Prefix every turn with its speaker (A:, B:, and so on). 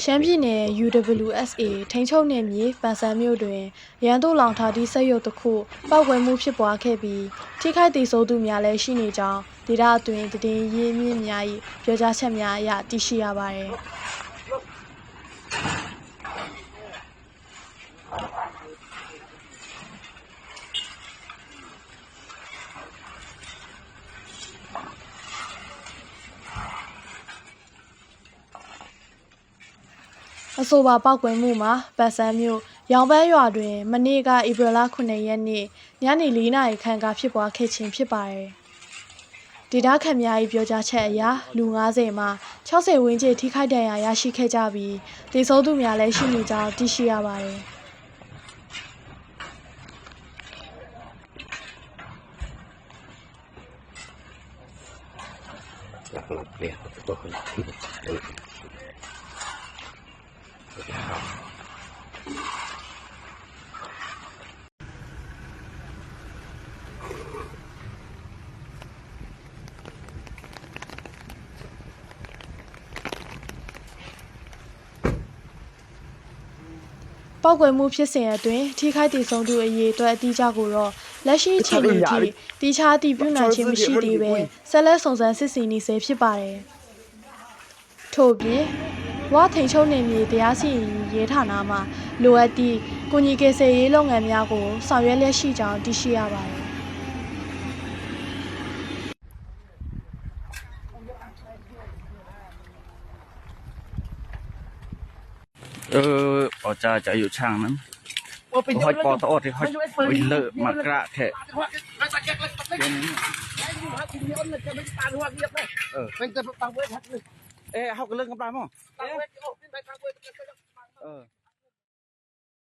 A: ရှမ်းပြည်နယ် UWSA ထိန်းချုပ်နယ်မြေပန်ဆန်းမြို့တွင်ရန်တို့လောင်ထားသည့်စက်ရုပ်တစ်ခုပောက်ကွဲမှုဖြစ်ပွားခဲ့ပြီးထိခိုက်ဒေဆုံးသူများလည်းရှိနေကြောင်းဒေသအတွင်းသတင်းရင်းမြစ်များ၏ပြောကြားချက်များအရသိရှိရပါသည်အဆိုပါပောက်ကွဲမှုမှာပတ်စန်းမြို့ရောင်ပန်းရွာတွင်မနေ့ကဧပြီလ9ရက်နေ့ညနေ4နာရီခန့်ကဖြစ်ပွားခဲ့ခြင်းဖြစ်ပါတယ်။ဒေသခံများ၏ပြောကြားချက်အရလူ90မှ60ဝန်းကျင်ထိခိုက်ဒဏ်ရာရရှိခဲ့ကြပြီးဒေဆုံးသူများလည်းရှိနေကြောင်းသိရှိရပါတယ်။ပောက်ကွဲမှုဖြစ်စဉ်အတွင်းထိခိုက်ဒေဆုံးသူအရေးအတွက်အတိအကျကိုတော့လက်ရှိအချိန်အထိတိကျအတည်ပြုနိုင်ခြင်းမရှိသေးပဲဆက်လက်စုံစမ်းစစ်ဆေးနေဆဲဖြစ်ပါတယ်။ထို့ပြင်ဝါထိန်ချုံနယ်မြေတရားစီရင်ရေးရဲဌာနမှလိုအပ်သည့်ကုညီကေဆယ်ရေးလုပ်ငန်းများကိုဆောင်ရွက်လျက်ရှိကြောင်းသိရှိရပါတယ်။
B: อจะอยู่ช่างนั้นหอยปอตอดที่หอยวิเลอะมากระแทะเอ๊ะเขาก็เลิกกันไปมั้ง